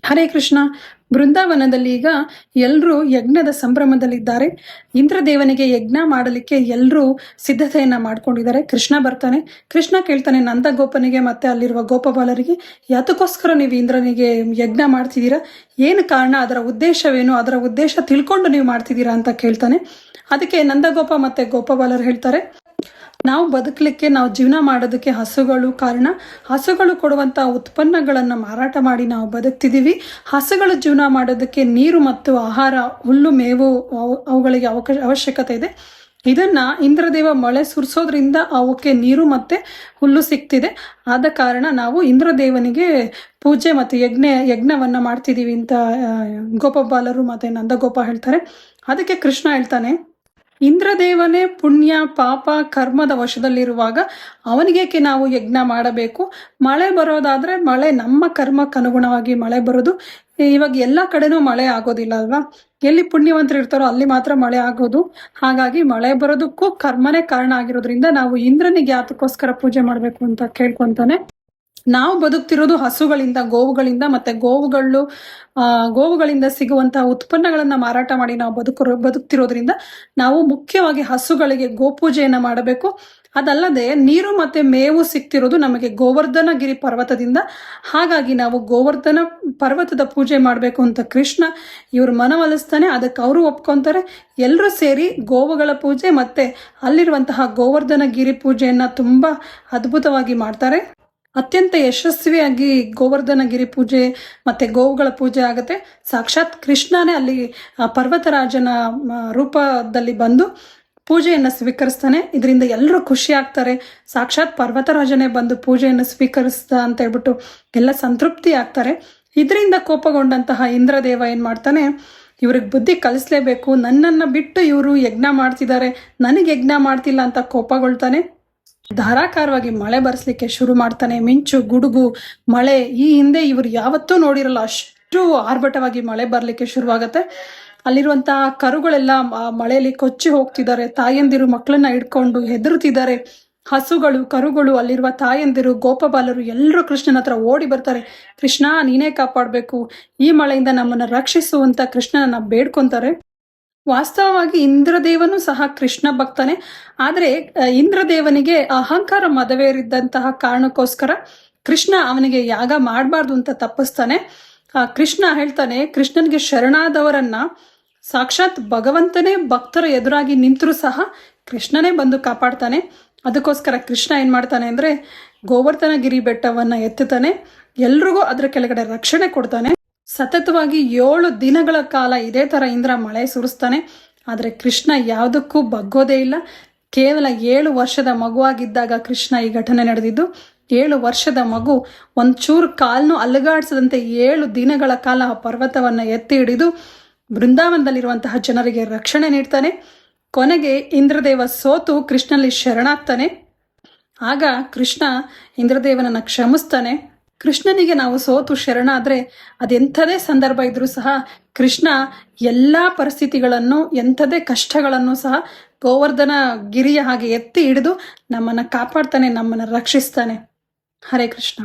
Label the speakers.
Speaker 1: ಹರೇ ಕೃಷ್ಣ. ಬೃಂದಾವನದಲ್ಲಿ ಈಗ ಎಲ್ಲರೂ ಯಜ್ಞದ ಸಂಭ್ರಮದಲ್ಲಿದ್ದಾರೆ. ಇಂದ್ರದೇವನಿಗೆ ಯಜ್ಞ ಮಾಡಲಿಕ್ಕೆ ಎಲ್ಲರೂ ಸಿದ್ಧತೆಯನ್ನ ಮಾಡ್ಕೊಂಡಿದ್ದಾರೆ. ಕೃಷ್ಣ ಬರ್ತಾನೆ. ಕೃಷ್ಣ ಕೇಳ್ತಾನೆ ನಂದಗೋಪನಿಗೆ ಮತ್ತೆ ಅಲ್ಲಿರುವ ಗೋಪಬಾಲರಿಗೆ, ಯಾತಕ್ಕೋಸ್ಕರ ನೀವು ಇಂದ್ರನಿಗೆ ಯಜ್ಞ ಮಾಡ್ತಿದ್ದೀರಾ, ಏನು ಕಾರಣ, ಅದರ ಉದ್ದೇಶವೇನು, ಅದರ ಉದ್ದೇಶ ತಿಳ್ಕೊಂಡು ನೀವು ಮಾಡ್ತಿದ್ದೀರಾ ಅಂತ ಕೇಳ್ತಾನೆ. ಅದಕ್ಕೆ ನಂದಗೋಪ ಮತ್ತೆ ಗೋಪಬಾಲರು ಹೇಳ್ತಾರೆ, ನಾವು ಬದುಕಲಿಕ್ಕೆ, ನಾವು ಜೀವನ ಮಾಡೋದಕ್ಕೆ ಹಸುಗಳು ಕಾರಣ. ಹಸುಗಳು ಕೊಡುವಂಥ ಉತ್ಪನ್ನಗಳನ್ನು ಮಾರಾಟ ಮಾಡಿ ನಾವು ಬದುಕ್ತಿದ್ದೀವಿ. ಹಸುಗಳು ಜೀವನ ಮಾಡೋದಕ್ಕೆ ನೀರು ಮತ್ತು ಆಹಾರ, ಹುಲ್ಲು, ಮೇವು ಅವುಗಳಿಗೆ ಅವಶ್ಯಕತೆ ಇದೆ. ಇದನ್ನ ಇಂದ್ರದೇವ ಮಳೆ ಸುರಿಸೋದ್ರಿಂದ ಅವಕ್ಕೆ ನೀರು ಮತ್ತೆ ಹುಲ್ಲು ಸಿಗ್ತಿದೆ. ಆದ ಕಾರಣ ನಾವು ಇಂದ್ರದೇವನಿಗೆ ಪೂಜೆ ಮತ್ತು ಯಜ್ಞವನ್ನ ಮಾಡ್ತಿದ್ದೀವಿ ಅಂತ ಗೋಪಬಾಲರು ಮತ್ತೆ ನಂದಗೋಪ ಹೇಳ್ತಾರೆ. ಅದಕ್ಕೆ ಕೃಷ್ಣ ಹೇಳ್ತಾನೆ, ಇಂದ್ರದೇವನೇ ಪುಣ್ಯ ಪಾಪ ಕರ್ಮದ ವಶದಲ್ಲಿರುವಾಗ ಅವನಿಗೇಕೆ ನಾವು ಯಜ್ಞ ಮಾಡಬೇಕು? ಮಳೆ ಬರೋದಾದ್ರೆ ಮಳೆ ನಮ್ಮ ಕರ್ಮಕ್ಕನುಗುಣವಾಗಿ ಮಳೆ ಬರೋದು. ಇವಾಗ ಎಲ್ಲ ಕಡೆನೂ ಮಳೆ ಆಗೋದಿಲ್ಲ ಅಲ್ವಾ? ಎಲ್ಲಿ ಪುಣ್ಯವಂತರು ಇರ್ತಾರೋ ಅಲ್ಲಿ ಮಾತ್ರ ಮಳೆ ಆಗೋದು. ಹಾಗಾಗಿ ಮಳೆ ಬರೋದಕ್ಕೂ ಕರ್ಮನೇ ಕಾರಣ ಆಗಿರೋದ್ರಿಂದ ನಾವು ಇಂದ್ರನಿಗೆ ಯಾತಕ್ಕೋಸ್ಕರ ಪೂಜೆ ಮಾಡಬೇಕು ಅಂತ ಕೇಳ್ಕೊಂತಾನೆ. ನಾವು ಬದುಕ್ತಿರೋದು ಹಸುಗಳಿಂದ, ಗೋವುಗಳಿಂದ, ಮತ್ತೆ ಗೋವುಗಳಿಂದ ಸಿಗುವಂತಹ ಉತ್ಪನ್ನಗಳನ್ನ ಮಾರಾಟ ಮಾಡಿ ನಾವು ಬದುಕ್ತಿರೋದ್ರಿಂದ ನಾವು ಮುಖ್ಯವಾಗಿ ಹಸುಗಳಿಗೆ ಗೋಪೂಜೆಯನ್ನ ಮಾಡಬೇಕು. ಅದಲ್ಲದೆ ನೀರು ಮತ್ತೆ ಮೇವು ಸಿಗ್ತಿರೋದು ನಮಗೆ ಗೋವರ್ಧನಗಿರಿ ಪರ್ವತದಿಂದ. ಹಾಗಾಗಿ ನಾವು ಗೋವರ್ಧನ ಪರ್ವತದ ಪೂಜೆ ಮಾಡಬೇಕು ಅಂತ ಕೃಷ್ಣ ಇವ್ರು ಮನವೊಲಿಸ್ತಾನೆ. ಅದಕ್ಕೆ ಅವರು ಒಪ್ಕೊಂತಾರೆ. ಎಲ್ಲರೂ ಸೇರಿ ಗೋವುಗಳ ಪೂಜೆ ಮತ್ತೆ ಅಲ್ಲಿರುವಂತಹ ಗೋವರ್ಧನಗಿರಿ ಪೂಜೆಯನ್ನ ತುಂಬಾ ಅದ್ಭುತವಾಗಿ ಮಾಡ್ತಾರೆ. ಅತ್ಯಂತ ಯಶಸ್ವಿಯಾಗಿ ಗೋವರ್ಧನಗಿರಿ ಪೂಜೆ ಮತ್ತೆ ಗೋವುಗಳ ಪೂಜೆ ಆಗುತ್ತೆ. ಸಾಕ್ಷಾತ್ ಕೃಷ್ಣನೇ ಅಲ್ಲಿ ಪರ್ವತರಾಜನ ರೂಪದಲ್ಲಿ ಬಂದು ಪೂಜೆಯನ್ನು ಸ್ವೀಕರಿಸ್ತಾನೆ. ಇದರಿಂದ ಎಲ್ಲರೂ ಖುಷಿ ಆಗ್ತಾರೆ. ಸಾಕ್ಷಾತ್ ಪರ್ವತರಾಜನೇ ಬಂದು ಪೂಜೆಯನ್ನು ಸ್ವೀಕರಿಸ್ತ ಅಂತ ಹೇಳ್ಬಿಟ್ಟು ಎಲ್ಲ ಸಂತೃಪ್ತಿ ಆಗ್ತಾರೆ. ಇದರಿಂದ ಕೋಪಗೊಂಡಂತಹ ಇಂದ್ರದೇವ ಏನ್ ಮಾಡ್ತಾನೆ, ಇವ್ರಿಗೆ ಬುದ್ಧಿ ಕಲಿಸ್ಲೇಬೇಕು, ನನ್ನನ್ನು ಬಿಟ್ಟು ಇವರು ಯಜ್ಞ ಮಾಡ್ತಿದ್ದಾರೆ, ನನಗೆ ಯಜ್ಞ ಮಾಡ್ತಿಲ್ಲ ಅಂತ ಕೋಪಗೊಳ್ತಾನೆ. ಧಾರಾಕಾರವಾಗಿ ಮಳೆ ಬರ್ಸ್ಲಿಕ್ಕೆ ಶುರು ಮಾಡ್ತಾನೆ. ಮಿಂಚು, ಗುಡುಗು, ಮಳೆ. ಈ ಹಿಂದೆ ಇವರು ಯಾವತ್ತೂ ನೋಡಿರಲ್ಲ ಅಷ್ಟು ಆರ್ಭಟವಾಗಿ ಮಳೆ ಬರ್ಲಿಕ್ಕೆ ಶುರುವಾಗತ್ತೆ. ಅಲ್ಲಿರುವಂತಹ ಕರುಗಳೆಲ್ಲ ಮಳೆಯಲ್ಲಿ ಕೊಚ್ಚಿ ಹೋಗ್ತಿದ್ದಾರೆ. ತಾಯಂದಿರು ಮಕ್ಕಳನ್ನ ಹಿಡ್ಕೊಂಡು ಹೆದರುತ್ತಿದ್ದಾರೆ. ಹಸುಗಳು, ಕರುಗಳು, ಅಲ್ಲಿರುವ ತಾಯಂದಿರು, ಗೋಪಬಾಲರು ಎಲ್ಲರೂ ಕೃಷ್ಣನ ಹತ್ರ ಓಡಿ ಬರ್ತಾರೆ. ಕೃಷ್ಣ, ನೀನೇ ಕಾಪಾಡಬೇಕು, ಈ ಮಳೆಯಿಂದ ನಮ್ಮನ್ನ ರಕ್ಷಿಸು ಅಂತ ಕೃಷ್ಣನ ಬೇಡ್ಕೊಂತಾರೆ. ವಾಸ್ತವವಾಗಿ ಇಂದ್ರದೇವನು ಸಹ ಕೃಷ್ಣ ಭಕ್ತನೇ. ಆದರೆ ಇಂದ್ರದೇವನಿಗೆ ಅಹಂಕಾರ ಮದವೇರಿದ್ದಂತಹ ಕಾರಣಕ್ಕೋಸ್ಕರ ಕೃಷ್ಣ ಅವನಿಗೆ ಯಾಗ ಮಾಡಬಾರ್ದು ಅಂತ ತಪ್ಪಿಸ್ತಾನೆ. ಕೃಷ್ಣ ಹೇಳ್ತಾನೆ, ಕೃಷ್ಣನಿಗೆ ಶರಣಾದವರನ್ನ ಸಾಕ್ಷಾತ್ ಭಗವಂತನೇ ಭಕ್ತರ ಎದುರಾಗಿ ನಿಂತರೂ ಸಹ ಕೃಷ್ಣನೇ ಬಂದು ಕಾಪಾಡ್ತಾನೆ. ಅದಕ್ಕೋಸ್ಕರ ಕೃಷ್ಣ ಏನ್ ಮಾಡ್ತಾನೆ ಅಂದ್ರೆ ಗೋವರ್ಧನಗಿರಿ ಬೆಟ್ಟವನ್ನ ಎತ್ತುತ್ತಾನೆ. ಎಲ್ರಿಗೂ ಅದ್ರ ಕೆಳಗಡೆ ರಕ್ಷಣೆ ಕೊಡ್ತಾನೆ. ಸತತವಾಗಿ 7 ದಿನಗಳ ಕಾಲ ಇದೇ ತರ ಇಂದ್ರ ಮಳೆ ಸುರಿಸ್ತಾನೆ. ಆದ್ರೆ ಕೃಷ್ಣ ಯಾವುದಕ್ಕೂ ಬಗ್ಗೋದೇ ಇಲ್ಲ. ಕೇವಲ 7 ವರ್ಷದ ಮಗುವಾಗಿದ್ದಾಗ ಕೃಷ್ಣ ಈ ಘಟನೆ ನಡೆದಿದ್ದು. 7 ವರ್ಷದ ಮಗು ಒಂಚೂರು ಕಾಲ್ನು ಅಲುಗಾಡಿಸದಂತೆ 7 ದಿನಗಳ ಕಾಲ ಆ ಪರ್ವತವನ್ನ ಎತ್ತಿ ಹಿಡಿದು ಬೃಂದಾವನದಲ್ಲಿರುವಂತಹ ಜನರಿಗೆ ರಕ್ಷಣೆ ನೀಡ್ತಾನೆ. ಕೊನೆಗೆ ಇಂದ್ರದೇವ ಸೋತು ಕೃಷ್ಣನಲ್ಲಿ ಶರಣಾಗ್ತಾನೆ. ಆಗ ಕೃಷ್ಣ ಇಂದ್ರದೇವನನ್ನ ಕ್ಷಮಿಸ್ತಾನೆ. ಕೃಷ್ಣನಿಗೆ ನಾವು ಸೋತು ಶರಣಾದ್ರೆ ಅದೆಂಥದೇ ಸಂದರ್ಭ ಇದ್ರೂ ಸಹ ಕೃಷ್ಣ ಎಲ್ಲಾ ಪರಿಸ್ಥಿತಿಗಳನ್ನು, ಎಂಥದೇ ಕಷ್ಟಗಳನ್ನು ಸಹ ಗೋವರ್ಧನ ಗಿರಿಯ ಹಾಗೆ ಎತ್ತಿ ಹಿಡಿದು ನಮ್ಮನ್ನ ಕಾಪಾಡ್ತಾನೆ, ನಮ್ಮನ್ನ ರಕ್ಷಿಸ್ತಾನೆ. ಹರೇ ಕೃಷ್ಣ.